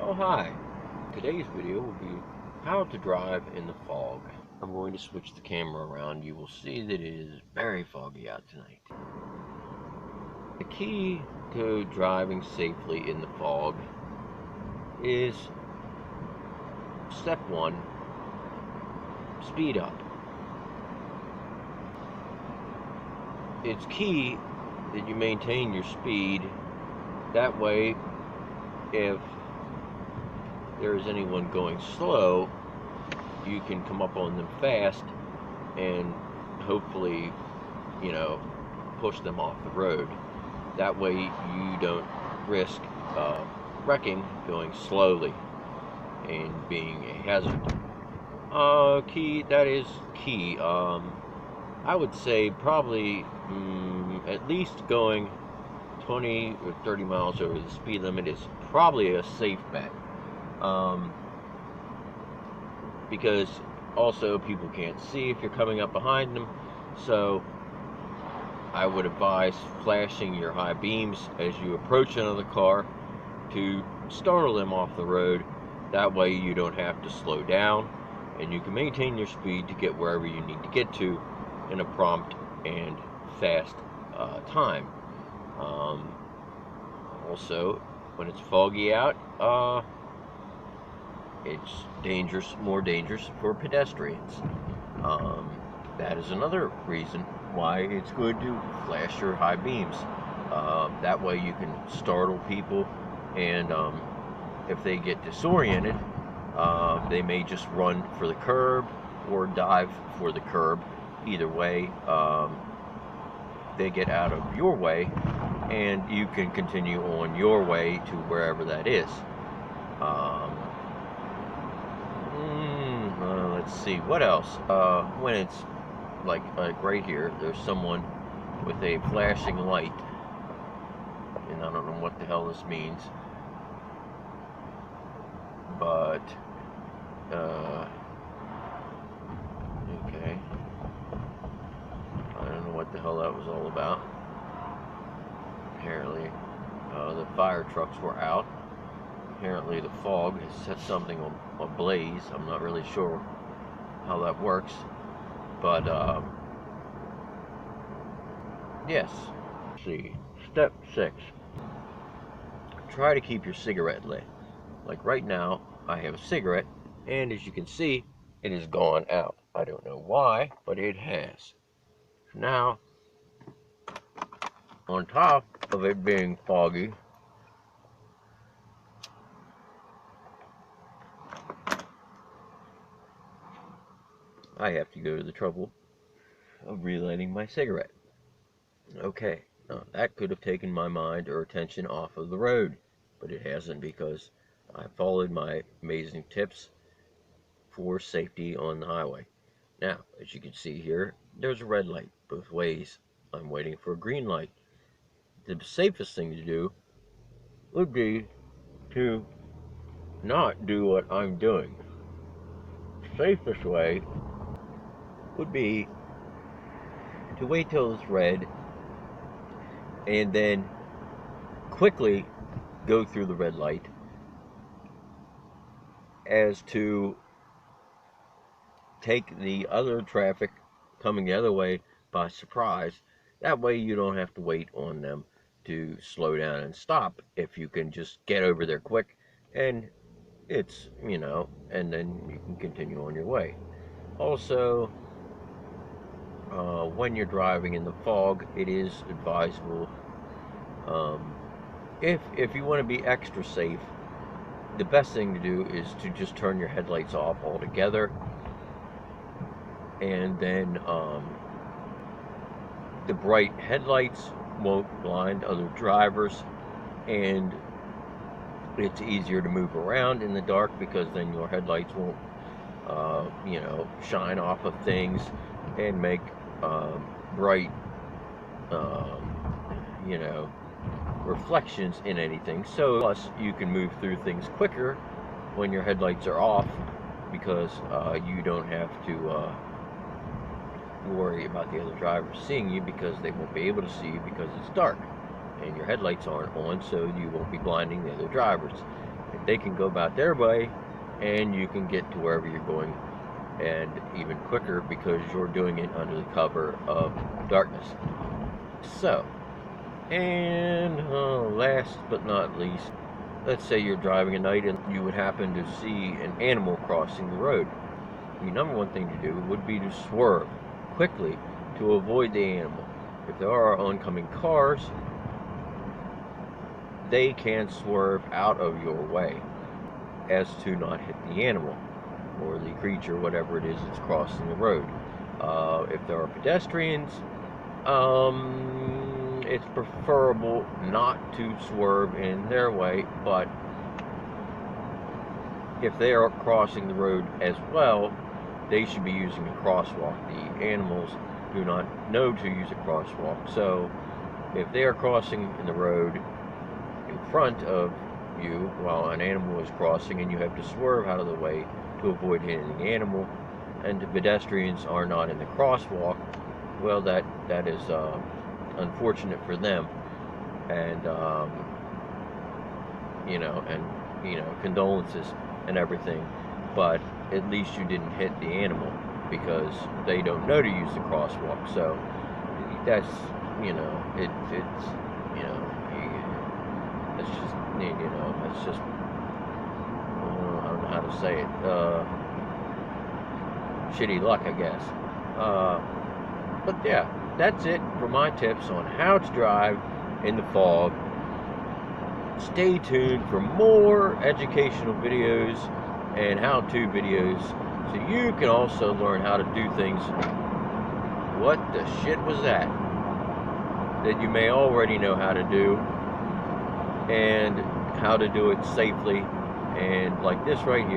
Oh hi! Today's video will be how to drive in the fog. I'm going to switch the camera around. You will see that it is very foggy out tonight. The key to driving safely in the fog is step one, speed up. It's key that you maintain your speed. That way, if there is anyone going slow, you can come up on them fast and hopefully, push them off the road. That way you don't risk wrecking going slowly and being a hazard. That is key. I would say probably at least going 20 or 30 miles over the speed limit is probably a safe bet. Because also people can't see if you're coming up behind them, so I would advise flashing your high beams as you approach another car to startle them off the road. That way you don't have to slow down and you can maintain your speed to get wherever you need to get to in a prompt and fast time. Also, when it's foggy out, it's more dangerous for pedestrians. That is another reason why it's good to flash your high beams. That way you can startle people, and if they get disoriented, they may just run for the curb or dive for the curb. Either way, they get out of your way, and you can continue on your way to wherever that is. Let's see, what else? When it's like right here, there's someone with a flashing light, and I don't know what the hell this means, but okay, I don't know what the hell that was all about. Apparently the fire trucks were out. Apparently the fog has set something ablaze. I'm not really sure how that works, but yes. Let's see, step 6, try to keep your cigarette lit. Like right now I have a cigarette, and as you can see, it has gone out. I don't know why, but it has. Now, on top of it being foggy, I have to go to the trouble of relighting my cigarette. Okay, now that could have taken my mind or attention off of the road, but it hasn't, because I followed my amazing tips for safety on the highway. Now, as you can see here, there's a red light both ways. I'm waiting for a green light. The safest thing to do would be to not do what I'm doing. The safest way would be to wait till it's red and then quickly go through the red light, as to take the other traffic coming the other way by surprise. That way you don't have to wait on them to slow down and stop. If you can just get over there quick, and it's, and then you can continue on your way. Also, when you're driving in the fog, it is advisable, if you want to be extra safe, the best thing to do is to just turn your headlights off altogether, and then the bright headlights won't blind other drivers, and it's easier to move around in the dark, because then your headlights won't shine off of things and make bright reflections in anything. So plus you can move through things quicker when your headlights are off, because you don't have to worry about the other drivers seeing you, because they won't be able to see you because it's dark and your headlights aren't on, so you won't be blinding the other drivers. And they can go about their way, and you can get to wherever you're going, and even quicker because you're doing it under the cover of darkness. So, and last but not least, let's say you're driving at night and you would happen to see an animal crossing the road. The number one thing to do would be to swerve quickly to avoid the animal. If there are oncoming cars, they can swerve out of your way as to not hit the animal or the creature, whatever it is that's crossing the road. If there are pedestrians, it's preferable not to swerve in their way, but if they are crossing the road as well, they should be using a crosswalk. The animals do not know to use a crosswalk, so if they are crossing in the road in front of you while an animal is crossing and you have to swerve out of the way to avoid hitting the animal, and the pedestrians are not in the crosswalk, well, that is unfortunate for them, and condolences and everything, but at least you didn't hit the animal because they don't know to use the crosswalk. So that's it's just I don't know how to say it, shitty luck, I guess. But yeah, that's it for my tips on how to drive in the fog. Stay tuned for more educational videos and how-to videos so you can also learn how to do things. What the shit was that you may already know how to do, and how to do it safely, and like this right here.